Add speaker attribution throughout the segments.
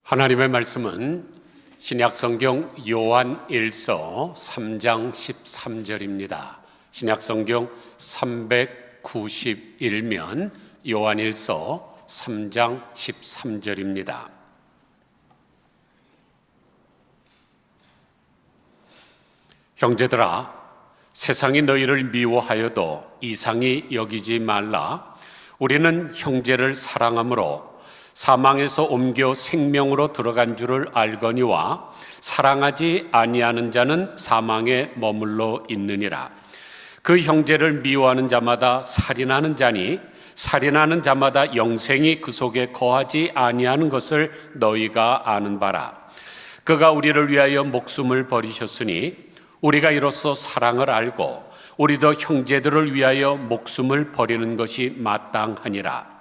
Speaker 1: 하나님의 말씀은 신약성경 요한 1서 3장 13절입니다. 신약성경 391면 요한 1서 3장 13절입니다. 형제들아, 세상이 너희를 미워하여도 이상히 여기지 말라. 우리는 형제를 사랑함으로 사망에서 옮겨 생명으로 들어간 줄을 알거니와 사랑하지 아니하는 자는 사망에 머물러 있느니라. 그 형제를 미워하는 자마다 살인하는 자니 살인하는 자마다 영생이 그 속에 거하지 아니하는 것을 너희가 아는 바라. 그가 우리를 위하여 목숨을 버리셨으니 우리가 이로써 사랑을 알고 우리도 형제들을 위하여 목숨을 버리는 것이 마땅하니라.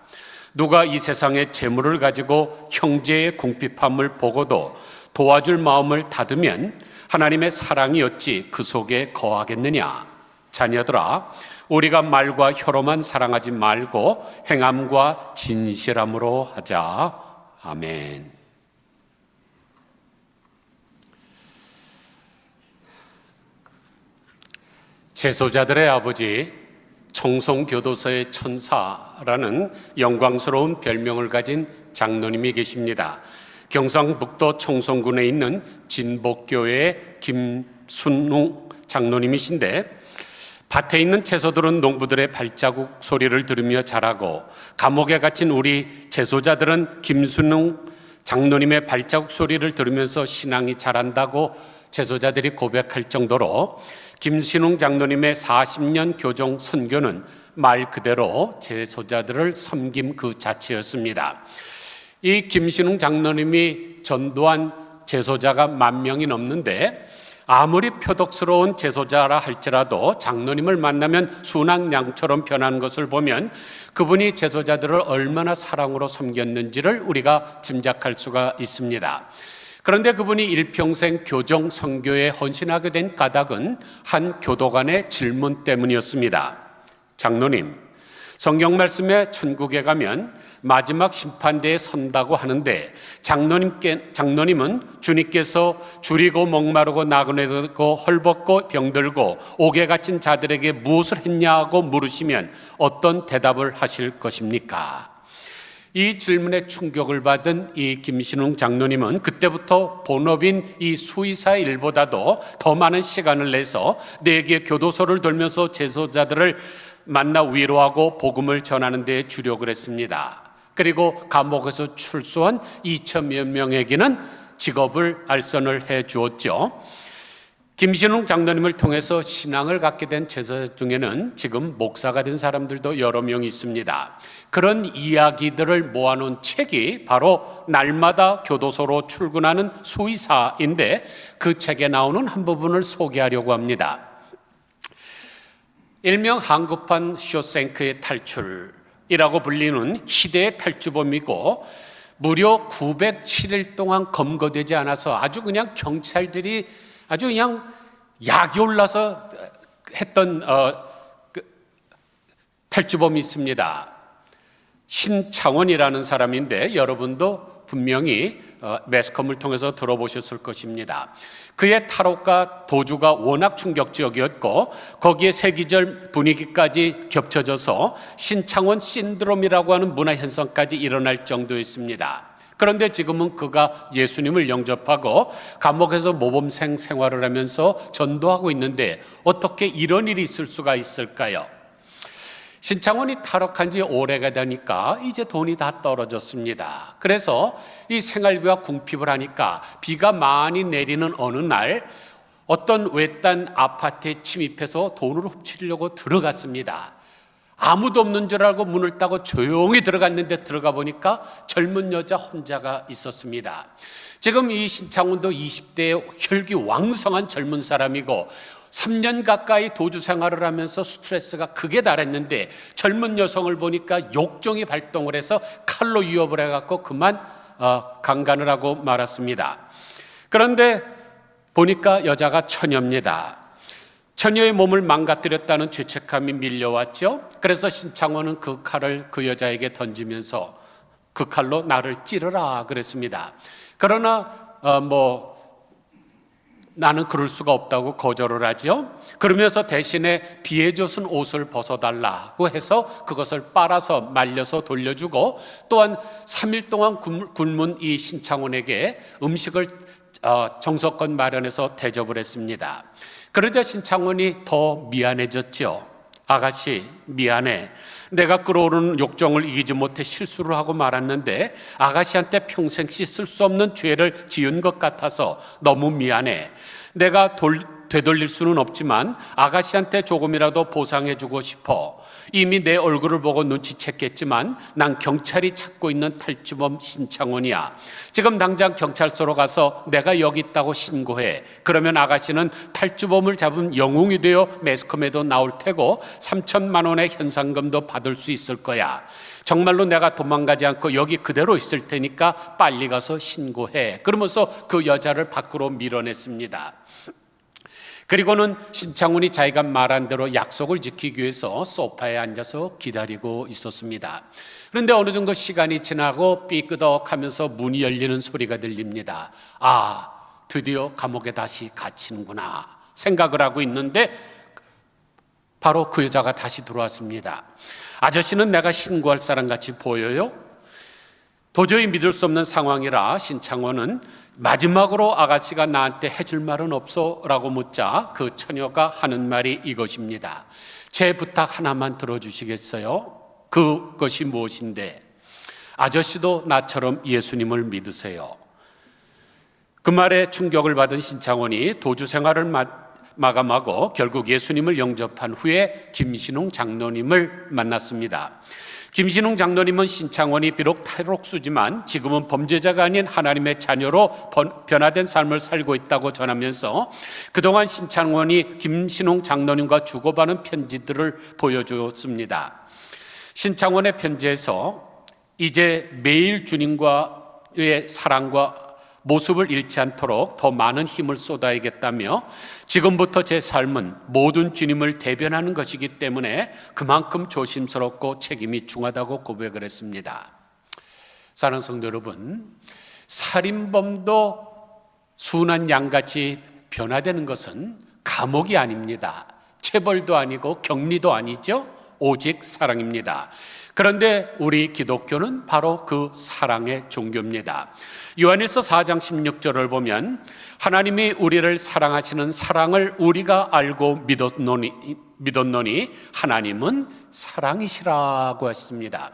Speaker 1: 누가 이 세상의 재물을 가지고 형제의 궁핍함을 보고도 도와줄 마음을 닫으면 하나님의 사랑이 어찌 그 속에 거하겠느냐. 자녀들아, 우리가 말과 혀로만 사랑하지 말고 행함과 진실함으로 하자. 아멘. 제소자들의 아버지, 청송교도소의 천사라는 영광스러운 별명을 가진 장로님이 계십니다. 경상북도 청송군에 있는 진복교회의 김순웅 장로님이신데, 밭에 있는 채소들은 농부들의 발자국 소리를 들으며 자라고 감옥에 갇힌 우리 제소자들은 김순웅 장로님의 발자국 소리를 들으면서 신앙이 자란다고 제소자들이 고백할 정도로 김신웅 장로님의 40년 교정 선교는 말 그대로 제소자들을 섬김 그 자체였습니다. 이 김신웅 장로님이 전도한 제소자가 10,000명이 넘는데, 아무리 표독스러운 제소자라 할지라도 장로님을 만나면 순항양처럼 변하는 것을 보면 그분이 제소자들을 얼마나 사랑으로 섬겼는지를 우리가 짐작할 수가 있습니다. 그런데 그분이 일평생 교정 선교에 헌신하게 된 까닭은 한 교도관의 질문 때문이었습니다. 장로님, 성경 말씀에 천국에 가면 마지막 심판대에 선다고 하는데 장로님은 주님께서 줄이고 목마르고 나그네고 헐벗고 병들고 옥에 갇힌 자들에게 무엇을 했냐고 물으시면 어떤 대답을 하실 것입니까? 이 질문에 충격을 받은 이 김신웅 장로님은 그때부터 본업인 이 수의사 일보다도 더 많은 시간을 내서 4개 교도소를 돌면서 제소자들을 만나 위로하고 복음을 전하는 데 주력을 했습니다. 그리고 감옥에서 출소한 2,000여 명에게는 직업을 알선을 해 주었죠. 김신웅 장로님을 통해서 신앙을 갖게 된 제자 중에는 지금 목사가 된 사람들도 여러 명 있습니다. 그런 이야기들을 모아놓은 책이 바로 날마다 교도소로 출근하는 수의사인데, 그 책에 나오는 한 부분을 소개하려고 합니다. 일명 한국판 쇼생크의 탈출이라고 불리는 희대의 탈주범이고, 무려 907일 동안 검거되지 않아서 아주 그냥 경찰들이 아주 그냥 약이 올라서 했던 탈주범이 있습니다. 신창원이라는 사람인데 여러분도 분명히 매스컴을 통해서 들어보셨을 것입니다. 그의 탈옥과 도주가 워낙 충격적이었고 거기에 세기절 분위기까지 겹쳐져서 신창원 신드롬이라고 하는 문화현상까지 일어날 정도였습니다. 그런데 지금은 그가 예수님을 영접하고 감옥에서 모범생 생활을 하면서 전도하고 있는데 어떻게 이런 일이 있을 수가 있을까요? 신창원이 탈옥한 지 오래가 되니까 이제 돈이 다 떨어졌습니다. 그래서 이 생활비와 궁핍을 하니까 비가 많이 내리는 어느 날 어떤 외딴 아파트에 침입해서 돈을 훔치려고 들어갔습니다. 아무도 없는 줄 알고 문을 따고 조용히 들어갔는데 들어가 보니까 젊은 여자 혼자가 있었습니다. 지금 이 신창원도 20대의 혈기왕성한 젊은 사람이고 3년 가까이 도주 생활을 하면서 스트레스가 극에 달했는데 젊은 여성을 보니까 욕정이 발동을 해서 칼로 위협을 해갖고 그만 강간을 하고 말았습니다. 그런데 보니까 여자가 처녀입니다. 처녀의 몸을 망가뜨렸다는 죄책감이 밀려왔죠. 그래서 신창원은 그 칼을 그 여자에게 던지면서 그 칼로 나를 찌르라 그랬습니다. 그러나 나는 그럴 수가 없다고 거절을 하죠. 그러면서 대신에 비에 젖은 옷을 벗어달라고 해서 그것을 빨아서 말려서 돌려주고, 또한 3일 동안 굶은 이 신창원에게 음식을 정성껏 마련해서 대접을 했습니다. 그러자 신창원이 더 미안해졌죠. 아가씨, 미안해. 내가 끓어오르는 욕정을 이기지 못해 실수를 하고 말았는데 아가씨한테 평생 씻을 수 없는 죄를 지은 것 같아서 너무 미안해. 내가 되돌릴 수는 없지만 아가씨한테 조금이라도 보상해주고 싶어. 이미 내 얼굴을 보고 눈치챘겠지만 난 경찰이 찾고 있는 탈주범 신창원이야. 지금 당장 경찰서로 가서 내가 여기 있다고 신고해. 그러면 아가씨는 탈주범을 잡은 영웅이 되어 매스컴에도 나올 테고 3천만 원의 현상금도 받을 수 있을 거야. 정말로 내가 도망가지 않고 여기 그대로 있을 테니까 빨리 가서 신고해. 그러면서 그 여자를 밖으로 밀어냈습니다. 그리고는 신창훈이 자기가 말한 대로 약속을 지키기 위해서 소파에 앉아서 기다리고 있었습니다. 그런데 어느 정도 시간이 지나고 삐끄덕하면서 문이 열리는 소리가 들립니다. 아, 드디어 감옥에 다시 갇히는구나 생각을 하고 있는데 바로 그 여자가 다시 들어왔습니다. 아저씨는 내가 신고할 사람 같이 보여요? 도저히 믿을 수 없는 상황이라 신창원은 마지막으로 아가씨가 나한테 해줄 말은 없어? 라고 묻자 그 처녀가 하는 말이 이것입니다. 제 부탁 하나만 들어주시겠어요? 그것이 무엇인데? 아저씨도 나처럼 예수님을 믿으세요. 그 말에 충격을 받은 신창원이 도주 생활을 마감하고 결국 예수님을 영접한 후에 김신웅 장로님을 만났습니다. 김신웅 장로님은 신창원이 비록 탈옥수지만 지금은 범죄자가 아닌 하나님의 자녀로 변화된 삶을 살고 있다고 전하면서 그동안 신창원이 김신웅 장로님과 주고받은 편지들을 보여주었습니다. 신창원의 편지에서 이제 매일 주님과의 사랑과 모습을 잃지 않도록 더 많은 힘을 쏟아야겠다며 지금부터 제 삶은 모든 주님을 대변하는 것이기 때문에 그만큼 조심스럽고 책임이 중하다고 고백을 했습니다. 사랑하는 성도 여러분, 살인범도 순한 양같이 변화되는 것은 감옥이 아닙니다. 체벌도 아니고 격리도 아니죠. 오직 사랑입니다. 그런데 우리 기독교는 바로 그 사랑의 종교입니다. 요한일서 4장 16절을 보면 하나님이 우리를 사랑하시는 사랑을 우리가 알고 믿었노니 하나님은 사랑이시라고 했습니다.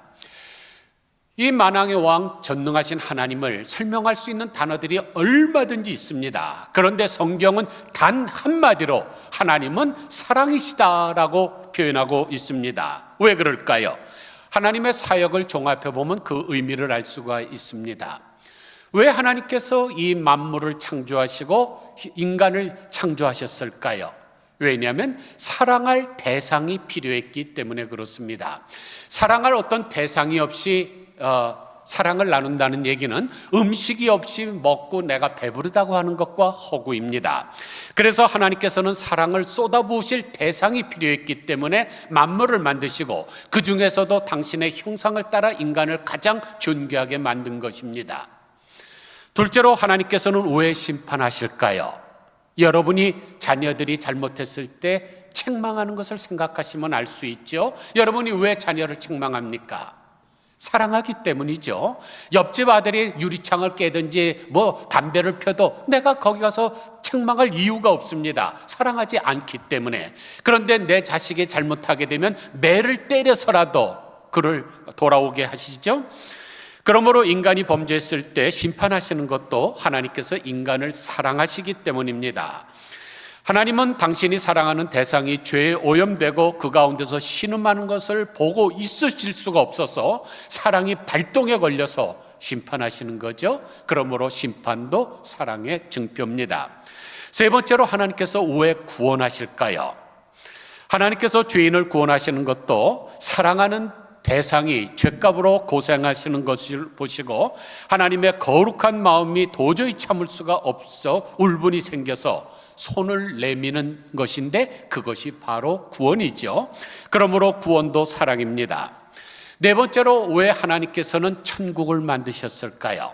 Speaker 1: 이 만왕의 왕 전능하신 하나님을 설명할 수 있는 단어들이 얼마든지 있습니다. 그런데 성경은 단 한마디로 하나님은 사랑이시다라고 표현하고 있습니다. 왜 그럴까요? 하나님의 사역을 종합해 보면 그 의미를 알 수가 있습니다. 왜 하나님께서 이 만물을 창조하시고 인간을 창조하셨을까요? 왜냐하면 사랑할 대상이 필요했기 때문에 그렇습니다. 사랑할 어떤 대상이 없이 사랑을 나눈다는 얘기는 음식이 없이 먹고 내가 배부르다고 하는 것과 허구입니다. 그래서 하나님께서는 사랑을 쏟아부으실 대상이 필요했기 때문에 만물을 만드시고 그 중에서도 당신의 형상을 따라 인간을 가장 존귀하게 만든 것입니다. 둘째로 하나님께서는 왜 심판하실까요? 여러분이 자녀들이 잘못했을 때 책망하는 것을 생각하시면 알 수 있죠. 여러분이 왜 자녀를 책망합니까? 사랑하기 때문이죠. 옆집 아들이 유리창을 깨든지 담배를 펴도 내가 거기 가서 책망할 이유가 없습니다. 사랑하지 않기 때문에. 그런데 내 자식이 잘못하게 되면 매를 때려서라도 그를 돌아오게 하시죠. 그러므로 인간이 범죄했을 때 심판하시는 것도 하나님께서 인간을 사랑하시기 때문입니다. 하나님은 당신이 사랑하는 대상이 죄에 오염되고 그 가운데서 신음하는 것을 보고 있으실 수가 없어서 사랑이 발동에 걸려서 심판하시는 거죠. 그러므로 심판도 사랑의 증표입니다. 세 번째로 하나님께서 왜 구원하실까요? 하나님께서 죄인을 구원하시는 것도 사랑하는 대상이 죄값으로 고생하시는 것을 보시고 하나님의 거룩한 마음이 도저히 참을 수가 없어 울분이 생겨서 손을 내미는 것인데 그것이 바로 구원이죠. 그러므로 구원도 사랑입니다. 네 번째로 왜 하나님께서는 천국을 만드셨을까요?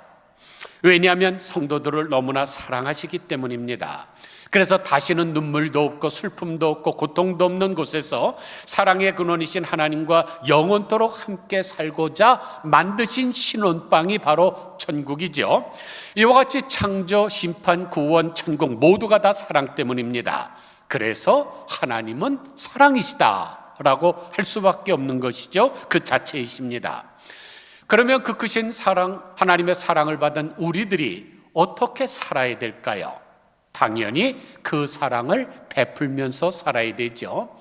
Speaker 1: 왜냐하면 성도들을 너무나 사랑하시기 때문입니다. 그래서 다시는 눈물도 없고 슬픔도 없고 고통도 없는 곳에서 사랑의 근원이신 하나님과 영원토록 함께 살고자 만드신 신혼방이 바로 천국이죠. 이와 같이 창조, 심판, 구원, 천국 모두가 다 사랑 때문입니다. 그래서 하나님은 사랑이시다라고 할 수밖에 없는 것이죠. 그 자체이십니다. 그러면 그 크신 사랑, 하나님의 사랑을 받은 우리들이 어떻게 살아야 될까요? 당연히 그 사랑을 베풀면서 살아야 되죠.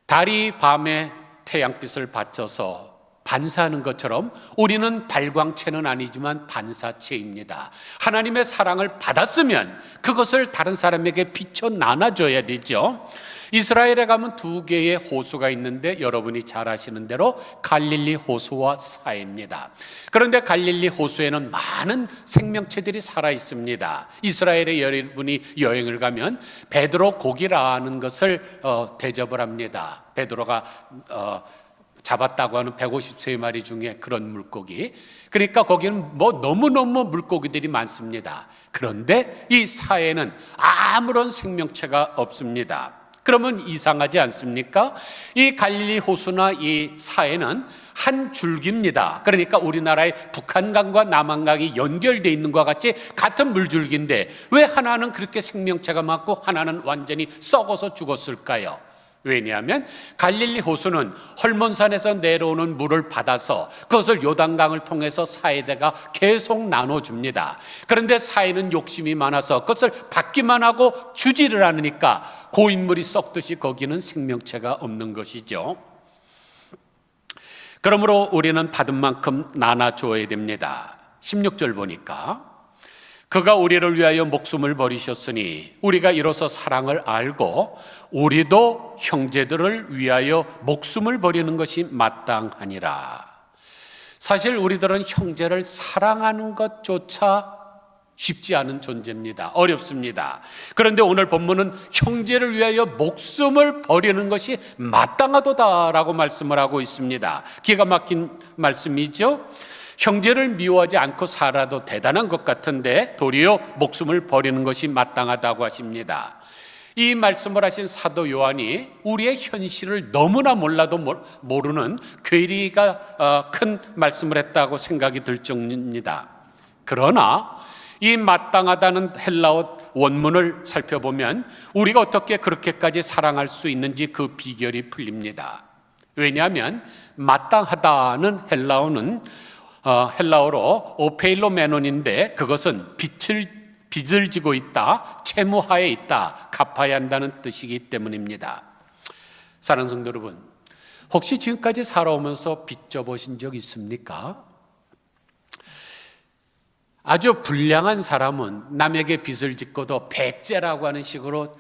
Speaker 1: 달이 밤에 태양빛을 받쳐서 반사하는 것처럼 우리는 발광체는 아니지만 반사체입니다. 하나님의 사랑을 받았으면 그것을 다른 사람에게 비춰 나눠줘야 되죠. 이스라엘에 가면 두 개의 호수가 있는데 여러분이 잘 아시는 대로 갈릴리 호수와 사해입니다. 그런데 갈릴리 호수에는 많은 생명체들이 살아 있습니다. 이스라엘에 여러분이 여행을 가면 베드로 고기라는 것을 대접을 합니다. 베드로가 잡았다고 하는 153마리 중에 그런 물고기. 그러니까 거기는 너무너무 물고기들이 많습니다. 그런데 이 사해는 아무런 생명체가 없습니다. 그러면 이상하지 않습니까? 이 갈릴리 호수나 이 사해는 한 줄기입니다. 그러니까 우리나라의 북한강과 남한강이 연결되어 있는 것과 같이 같은 물줄기인데 왜 하나는 그렇게 생명체가 많고 하나는 완전히 썩어서 죽었을까요? 왜냐하면 갈릴리 호수는 헐몬산에서 내려오는 물을 받아서 그것을 요단강을 통해서 사해대가 계속 나눠줍니다. 그런데 사해는 욕심이 많아서 그것을 받기만 하고 주지를 않으니까 고인물이 썩듯이 거기는 생명체가 없는 것이죠. 그러므로 우리는 받은 만큼 나눠줘야 됩니다. 16절 보니까 그가 우리를 위하여 목숨을 버리셨으니 우리가 이로써 사랑을 알고 우리도 형제들을 위하여 목숨을 버리는 것이 마땅하니라. 사실 우리들은 형제를 사랑하는 것조차 쉽지 않은 존재입니다. 어렵습니다. 그런데 오늘 본문은 형제를 위하여 목숨을 버리는 것이 마땅하도다라고 말씀을 하고 있습니다. 기가 막힌 말씀이죠. 형제를 미워하지 않고 살아도 대단한 것 같은데 도리어 목숨을 버리는 것이 마땅하다고 하십니다. 이 말씀을 하신 사도 요한이 우리의 현실을 너무나 몰라도 모르는 괴리가 큰 말씀을 했다고 생각이 들 정도입니다. 그러나 이 마땅하다는 헬라어 원문을 살펴보면 우리가 어떻게 그렇게까지 사랑할 수 있는지 그 비결이 풀립니다. 왜냐하면 마땅하다는 헬라어로 오페일로메논인데 그것은 빚을 지고 있다, 채무하에 있다, 갚아야 한다는 뜻이기 때문입니다. 사랑하는 성도 여러분, 혹시 지금까지 살아오면서 빚 져보신 적 있습니까? 아주 불량한 사람은 남에게 빚을 짓고도 배째라고 하는 식으로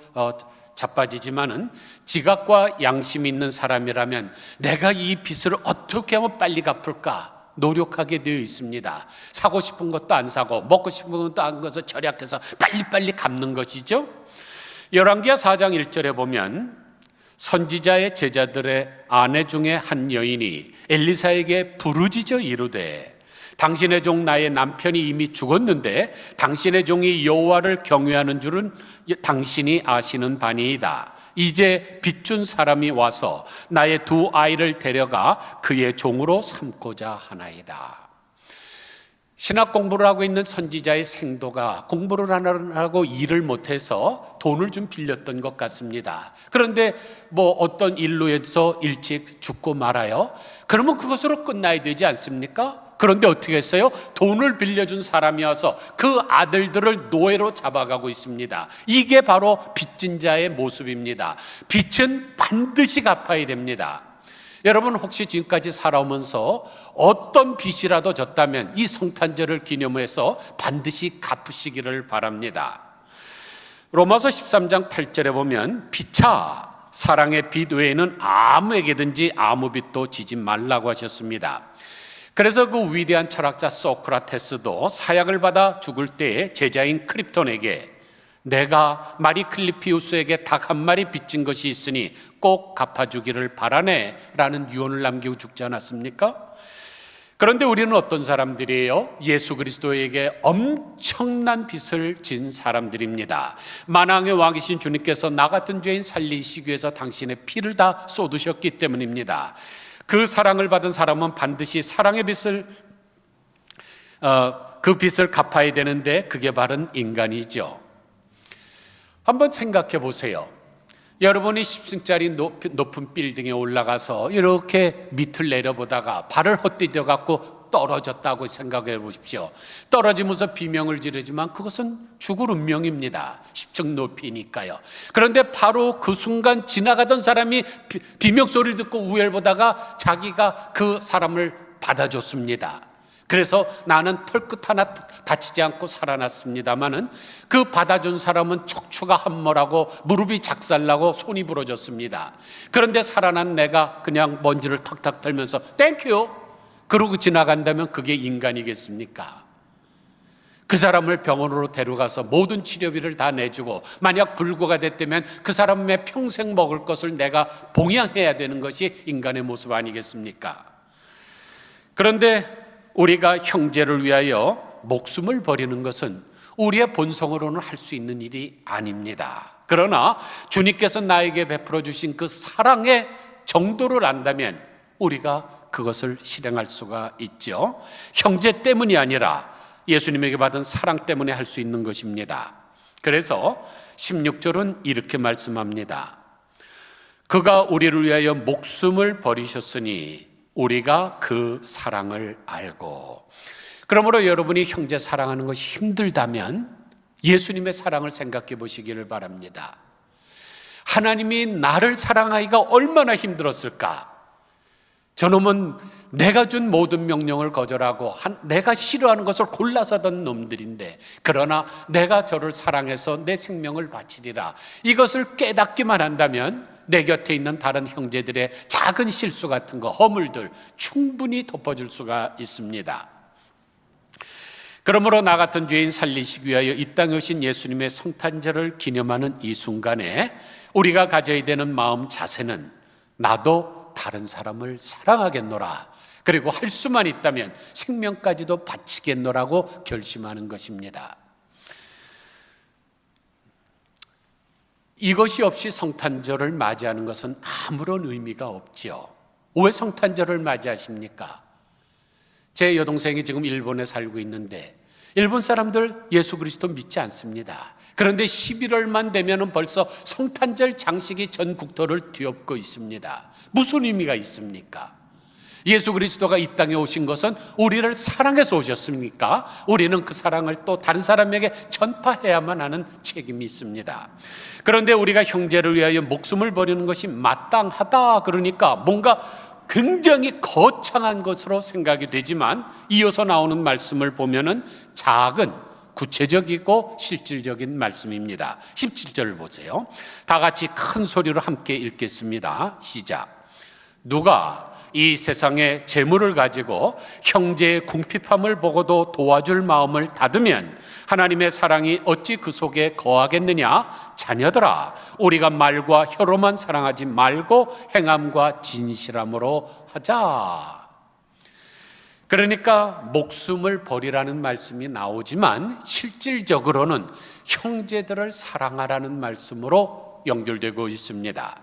Speaker 1: 자빠지지만은 지각과 양심이 있는 사람이라면 내가 이 빚을 어떻게 하면 빨리 갚을까 노력하게 되어 있습니다. 사고 싶은 것도 안 사고 먹고 싶은 것도 안 먹어서 절약해서 빨리빨리 갚는 것이죠. 열왕기하 4장 1절에 보면 선지자의 제자들의 아내 중에 한 여인이 엘리사에게 부르짖어 이르되 당신의 종 나의 남편이 이미 죽었는데 당신의 종이 여호와를 경외하는 줄은 당신이 아시는 바니이다. 이제 빚준 사람이 와서 나의 두 아이를 데려가 그의 종으로 삼고자 하나이다. 신학 공부를 하고 있는 선지자의 생도가 공부를 하고 일을 못해서 돈을 좀 빌렸던 것 같습니다. 그런데 어떤 일로 해서 일찍 죽고 말아요. 그러면 그것으로 끝나야 되지 않습니까? 그런데 어떻게 했어요? 돈을 빌려준 사람이 와서 그 아들들을 노예로 잡아가고 있습니다. 이게 바로 빚진 자의 모습입니다. 빚은 반드시 갚아야 됩니다. 여러분 혹시 지금까지 살아오면서 어떤 빚이라도 졌다면 이 성탄절을 기념해서 반드시 갚으시기를 바랍니다. 로마서 13장 8절에 보면 피차 사랑의 빚 외에는 아무에게든지 아무 빚도 지지 말라고 하셨습니다. 그래서 그 위대한 철학자 소크라테스도 사약을 받아 죽을 때에 제자인 크립톤에게 내가 마리클리피우스에게 닭 한 마리 빚진 것이 있으니 꼭 갚아주기를 바라네 라는 유언을 남기고 죽지 않았습니까? 그런데 우리는 어떤 사람들이에요? 예수 그리스도에게 엄청난 빚을 진 사람들입니다. 만왕의 왕이신 주님께서 나 같은 죄인 살리시기 위해서 당신의 피를 다 쏟으셨기 때문입니다. 그 사랑을 받은 사람은 반드시 사랑의 빚을 그 빚을 갚아야 되는데 그게 바른 인간이죠. 한번 생각해 보세요. 여러분이 10층짜리 높은 빌딩에 올라가서 이렇게 밑을 내려보다가 발을 헛디뎌 갖고 떨어졌다고 생각해 보십시오. 떨어지면서 비명을 지르지만 그것은 죽을 운명입니다. 10층 높이니까요. 그런데 바로 그 순간 지나가던 사람이 비명 소리를 듣고 우열 보다가 자기가 그 사람을 받아줬습니다. 그래서 나는 털끝 하나 다치지 않고 살아났습니다마는 그 받아준 사람은 척추가 함몰하고 무릎이 작살나고 손이 부러졌습니다. 그런데 살아난 내가 그냥 먼지를 탁탁 털면서 땡큐 그러고 지나간다면 그게 인간이겠습니까? 그 사람을 병원으로 데려가서 모든 치료비를 다 내주고 만약 불구가 됐다면 그 사람의 평생 먹을 것을 내가 봉양해야 되는 것이 인간의 모습 아니겠습니까? 그런데 우리가 형제를 위하여 목숨을 버리는 것은 우리의 본성으로는 할 수 있는 일이 아닙니다. 그러나 주님께서 나에게 베풀어 주신 그 사랑의 정도를 안다면 우리가 그것을 실행할 수가 있죠. 형제 때문이 아니라 예수님에게 받은 사랑 때문에 할 수 있는 것입니다. 그래서 16절은 이렇게 말씀합니다. 그가 우리를 위하여 목숨을 버리셨으니 우리가 그 사랑을 알고. 그러므로 여러분이 형제 사랑하는 것이 힘들다면 예수님의 사랑을 생각해 보시기를 바랍니다. 하나님이 나를 사랑하기가 얼마나 힘들었을까? 저놈은 내가 준 모든 명령을 거절하고 내가 싫어하는 것을 골라서 하던 놈들인데 그러나 내가 저를 사랑해서 내 생명을 바치리라. 이것을 깨닫기만 한다면 내 곁에 있는 다른 형제들의 작은 실수 같은 거, 허물들 충분히 덮어줄 수가 있습니다. 그러므로 나 같은 죄인 살리시기 위하여 이 땅에 오신 예수님의 성탄절을 기념하는 이 순간에 우리가 가져야 되는 마음 자세는 나도 다른 사람을 사랑하겠노라. 그리고 할 수만 있다면 생명까지도 바치겠노라고 결심하는 것입니다. 이것이 없이 성탄절을 맞이하는 것은 아무런 의미가 없죠. 왜 성탄절을 맞이하십니까? 제 여동생이 지금 일본에 살고 있는데 일본 사람들 예수 그리스도 믿지 않습니다. 그런데 11월만 되면 벌써 성탄절 장식이 전 국토를 뒤엎고 있습니다. 무슨 의미가 있습니까? 예수 그리스도가 이 땅에 오신 것은 우리를 사랑해서 오셨습니까? 우리는 그 사랑을 또 다른 사람에게 전파해야만 하는 책임이 있습니다. 그런데 우리가 형제를 위하여 목숨을 버리는 것이 마땅하다 그러니까 뭔가 굉장히 거창한 것으로 생각이 되지만 이어서 나오는 말씀을 보면은 작은 구체적이고 실질적인 말씀입니다. 17절을 보세요. 다 같이 큰 소리로 함께 읽겠습니다. 시작. 누가 이 세상에 재물을 가지고 형제의 궁핍함을 보고도 도와줄 마음을 닫으면 하나님의 사랑이 어찌 그 속에 거하겠느냐? 자녀들아, 우리가 말과 혀로만 사랑하지 말고 행함과 진실함으로 하자. 그러니까 목숨을 버리라는 말씀이 나오지만 실질적으로는 형제들을 사랑하라는 말씀으로 연결되고 있습니다.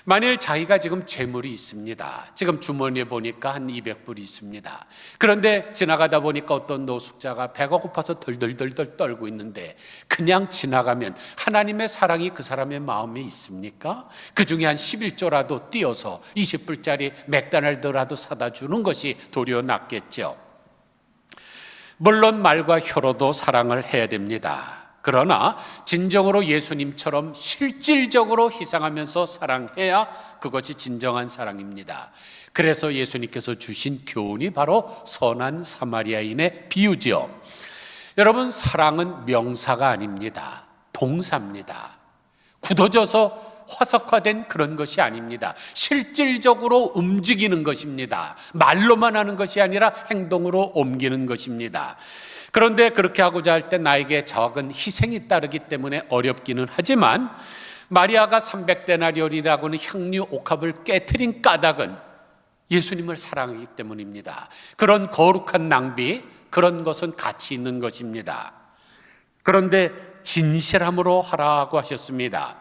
Speaker 1: 만일 자기가 지금 재물이 있습니다. 지금 주머니에 보니까 한 200불이 있습니다. 그런데 지나가다 보니까 어떤 노숙자가 배가 고파서 덜덜덜덜 떨고 있는데 그냥 지나가면 하나님의 사랑이 그 사람의 마음에 있습니까? 그 중에 한 11조라도 띄어서 20불짜리 맥도날드라도 사다 주는 것이 도리어 낫겠죠. 물론 말과 혀로도 사랑을 해야 됩니다. 그러나 진정으로 예수님처럼 실질적으로 희생하면서 사랑해야 그것이 진정한 사랑입니다. 그래서 예수님께서 주신 교훈이 바로 선한 사마리아인의 비유죠. 여러분, 사랑은 명사가 아닙니다. 동사입니다. 굳어져서 화석화된 그런 것이 아닙니다. 실질적으로 움직이는 것입니다. 말로만 하는 것이 아니라 행동으로 옮기는 것입니다. 그런데 그렇게 하고자 할 때 나에게 적은 희생이 따르기 때문에 어렵기는 하지만 마리아가 300데나리온이라고는 향유 옥합을 깨트린 까닭은 예수님을 사랑하기 때문입니다. 그런 거룩한 낭비, 그런 것은 가치 있는 것입니다. 그런데 진실함으로 하라고 하셨습니다.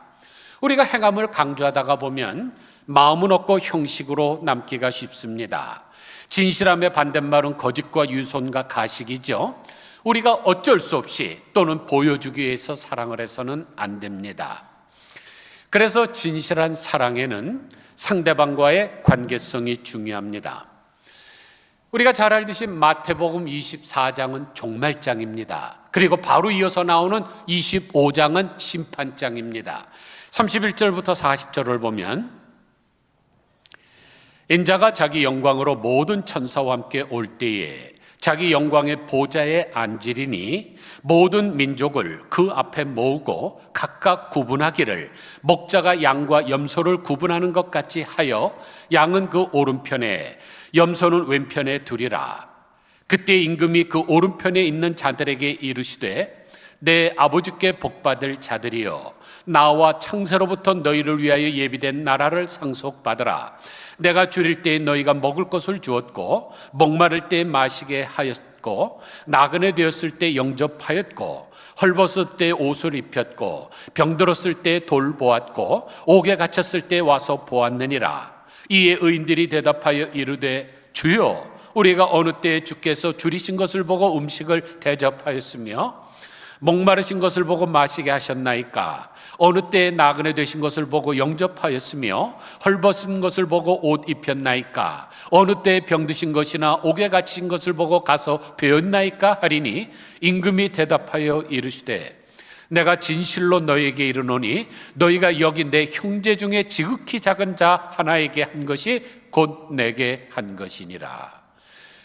Speaker 1: 우리가 행함을 강조하다가 보면 마음은 없고 형식으로 남기가 쉽습니다. 진실함의 반대말은 거짓과 유손과 가식이죠. 우리가 어쩔 수 없이 또는 보여주기 위해서 사랑을 해서는 안 됩니다. 그래서 진실한 사랑에는 상대방과의 관계성이 중요합니다. 우리가 잘 알듯이 마태복음 24장은 종말장입니다. 그리고 바로 이어서 나오는 25장은 심판장입니다. 31절부터 40절을 보면 인자가 자기 영광으로 모든 천사와 함께 올 때에 자기 영광의 보좌에 앉으리니 모든 민족을 그 앞에 모으고 각각 구분하기를 목자가 양과 염소를 구분하는 것 같이 하여 양은 그 오른편에 염소는 왼편에 두리라. 그때 임금이 그 오른편에 있는 자들에게 이르시되 내 아버지께 복받을 자들이여 나와 창세로부터 너희를 위하여 예비된 나라를 상속받으라. 내가 줄일 때에 너희가 먹을 것을 주었고 목마를 때에 마시게 하였고 나그네 되었을 때 영접하였고 헐벗을 때 옷을 입혔고 병들었을 때 돌보았고 옥에 갇혔을 때 와서 보았느니라. 이에 의인들이 대답하여 이르되 주여 우리가 어느 때에 주께서 줄이신 것을 보고 음식을 대접하였으며 목마르신 것을 보고 마시게 하셨나이까? 어느 때에 나그네 되신 것을 보고 영접하였으며 헐벗은 것을 보고 옷 입혔나이까? 어느 때에 병드신 것이나 옥에 갇힌 것을 보고 가서 배웠나이까? 하리니 임금이 대답하여 이르시되 내가 진실로 너희에게 이르노니 너희가 여기 내 형제 중에 지극히 작은 자 하나에게 한 것이 곧 내게 한 것이니라.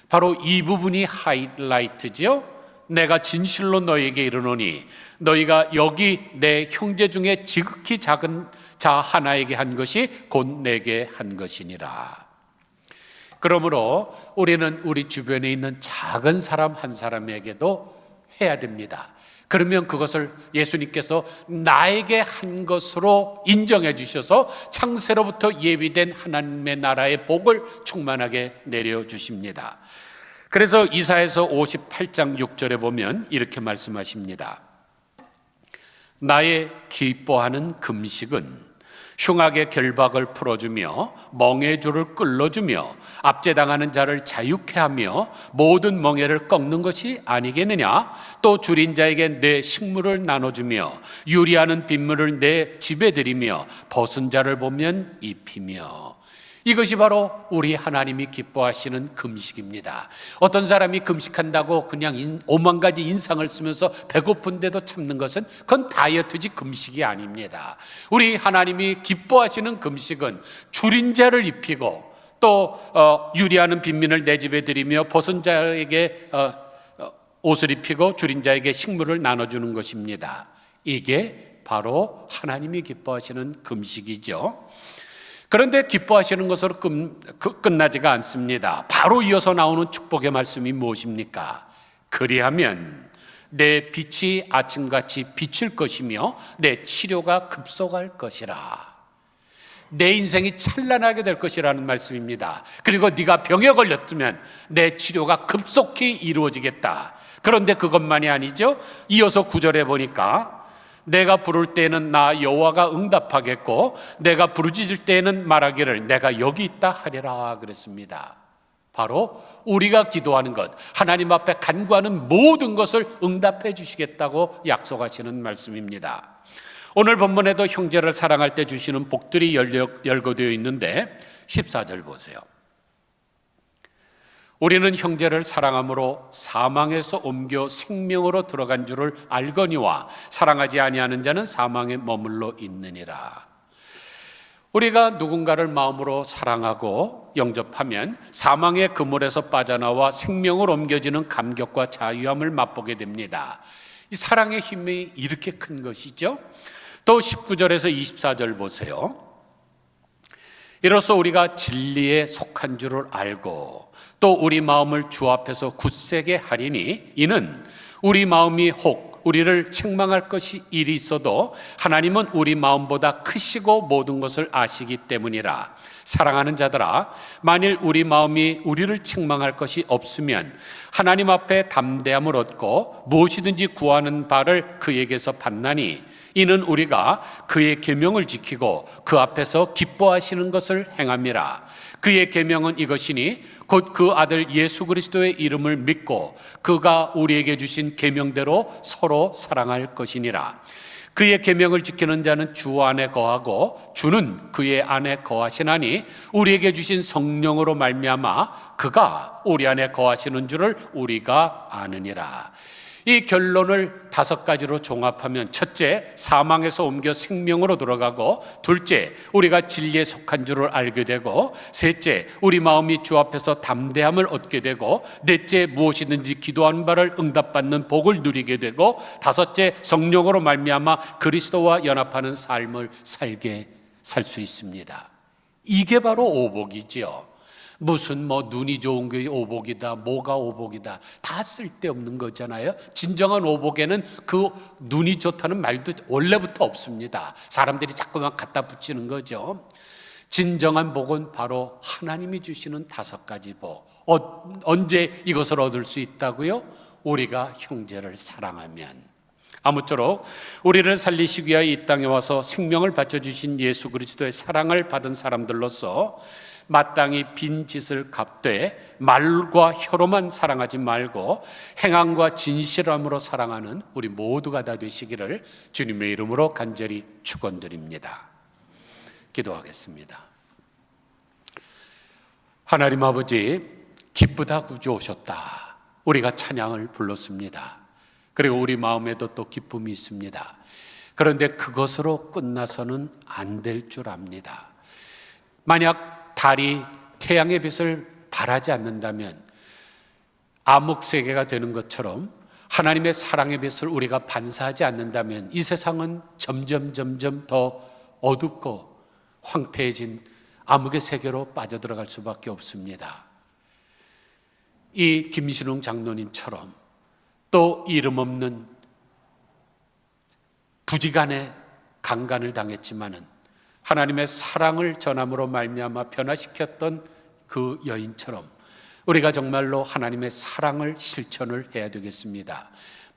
Speaker 1: 바로 이 부분이 하이라이트죠. 내가 진실로 너희에게 이르노니 너희가 여기 내 형제 중에 지극히 작은 자 하나에게 한 것이 곧 내게 한 것이니라. 그러므로 우리는 우리 주변에 있는 작은 사람 한 사람에게도 해야 됩니다. 그러면 그것을 예수님께서 나에게 한 것으로 인정해 주셔서 창세로부터 예비된 하나님의 나라의 복을 충만하게 내려주십니다. 그래서 이사야서 58장 6절에 보면 이렇게 말씀하십니다. 나의 기뻐하는 금식은 흉악의 결박을 풀어주며 멍의 줄을 끌어주며 압제당하는 자를 자유케 하며 모든 멍에를 꺾는 것이 아니겠느냐? 또 줄인 자에게 내 식물을 나눠주며 유리하는 빗물을 내 집에 들이며 벗은 자를 보면 입히며. 이것이 바로 우리 하나님이 기뻐하시는 금식입니다. 어떤 사람이 금식한다고 그냥 오만 가지 인상을 쓰면서 배고픈데도 참는 것은 그건 다이어트지 금식이 아닙니다. 우리 하나님이 기뻐하시는 금식은 줄인 자를 입히고 또 유리하는 빈민을 내 집에 들이며 벗은 자에게 옷을 입히고 줄인 자에게 식물을 나눠주는 것입니다. 이게 바로 하나님이 기뻐하시는 금식이죠. 그런데 기뻐하시는 것으로 끝나지가 않습니다. 바로 이어서 나오는 축복의 말씀이 무엇입니까? 그리하면 내 빛이 아침같이 비칠 것이며 내 치료가 급속할 것이라. 내 인생이 찬란하게 될 것이라는 말씀입니다. 그리고 네가 병에 걸렸으면 내 치료가 급속히 이루어지겠다. 그런데 그것만이 아니죠. 이어서 9절에 보니까 내가 부를 때에는 나 여호와가 응답하겠고 내가 부르짖을 때에는 말하기를 내가 여기 있다 하리라 그랬습니다. 바로 우리가 기도하는 것, 하나님 앞에 간구하는 모든 것을 응답해 주시겠다고 약속하시는 말씀입니다. 오늘 본문에도 형제를 사랑할 때 주시는 복들이 열거되어 있는데 14절 보세요. 우리는 형제를 사랑함으로 사망에서 옮겨 생명으로 들어간 줄을 알거니와 사랑하지 아니하는 자는 사망에 머물러 있느니라. 우리가 누군가를 마음으로 사랑하고 영접하면 사망의 그물에서 빠져나와 생명으로 옮겨지는 감격과 자유함을 맛보게 됩니다. 이 사랑의 힘이 이렇게 큰 것이죠. 또 19절에서 24절 보세요. 이로써 우리가 진리에 속한 줄을 알고 또 우리 마음을 주 앞에서 굳세게 하리니 이는 우리 마음이 혹 우리를 책망할 것이 일이 있어도 하나님은 우리 마음보다 크시고 모든 것을 아시기 때문이라. 사랑하는 자들아, 만일 우리 마음이 우리를 책망할 것이 없으면 하나님 앞에 담대함을 얻고 무엇이든지 구하는 바를 그에게서 받나니, 이는 우리가 그의 계명을 지키고 그 앞에서 기뻐하시는 것을 행함이라. 그의 계명은 이것이니 곧 그 아들 예수 그리스도의 이름을 믿고 그가 우리에게 주신 계명대로 서로 사랑할 것이니라. 그의 계명을 지키는 자는 주 안에 거하고 주는 그의 안에 거하시나니, 우리에게 주신 성령으로 말미암아 그가 우리 안에 거하시는 줄을 우리가 아느니라. 이 결론을 5가지로 종합하면, 첫째, 사망에서 옮겨 생명으로 들어가고, 둘째, 우리가 진리에 속한 줄을 알게 되고, 셋째, 우리 마음이 주 앞에서 담대함을 얻게 되고, 넷째, 무엇이든지 기도하는 바를 응답받는 복을 누리게 되고, 다섯째, 성령으로 말미암아 그리스도와 연합하는 삶을 살 수 있습니다. 이게 바로 오복이지요. 무슨 눈이 좋은 게 오복이다, 뭐가 오복이다, 다 쓸데없는 거잖아요. 진정한 오복에는 그 눈이 좋다는 말도 원래부터 없습니다. 사람들이 자꾸만 갖다 붙이는 거죠. 진정한 복은 바로 하나님이 주시는 5가지 복. 언제 이것을 얻을 수 있다고요? 우리가 형제를 사랑하면. 아무쪼록 우리를 살리시기 위하여 이 땅에 와서 생명을 바쳐주신 예수 그리스도의 사랑을 받은 사람들로서 마땅히 빈 짓을 갚되 말과 혀로만 사랑하지 말고 행함과 진실함으로 사랑하는 우리 모두가 다 되시기를 주님의 이름으로 간절히 축원드립니다. 기도하겠습니다. 하나님 아버지, 기쁘다 구주 오셨다, 우리가 찬양을 불렀습니다. 그리고 우리 마음에도 또 기쁨이 있습니다. 그런데 그것으로 끝나서는 안 될 줄 압니다. 만약 달이 태양의 빛을 발하지 않는다면 암흑세계가 되는 것처럼 하나님의 사랑의 빛을 우리가 반사하지 않는다면 이 세상은 점점 더 어둡고 황폐해진 암흑의 세계로 빠져들어갈 수밖에 없습니다. 이 김신웅 장로님처럼 또 이름 없는 부지간에 강간을 당했지만은 하나님의 사랑을 전함으로 말미암아 변화시켰던 그 여인처럼 우리가 정말로 하나님의 사랑을 실천을 해야 되겠습니다.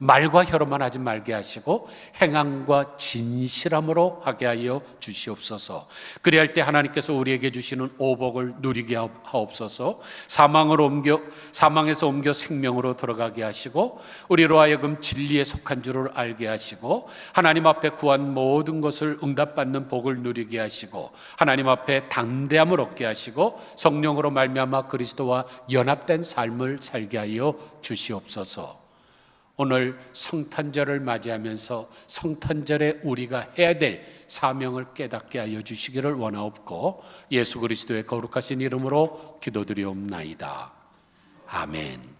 Speaker 1: 말과 혀로만 하지 말게 하시고 행함과 진실함으로 하게 하여 주시옵소서. 그리할 때 하나님께서 우리에게 주시는 오복을 누리게 하옵소서. 사망에서 옮겨 생명으로 들어가게 하시고, 우리로 하여금 진리에 속한 줄을 알게 하시고, 하나님 앞에 구한 모든 것을 응답받는 복을 누리게 하시고, 하나님 앞에 담대함을 얻게 하시고, 성령으로 말미암아 그리스도와 연합된 삶을 살게 하여 주시옵소서. 오늘 성탄절을 맞이하면서 성탄절에 우리가 해야 될 사명을 깨닫게 하여 주시기를 원하옵고, 예수 그리스도의 거룩하신 이름으로 기도드리옵나이다. 아멘.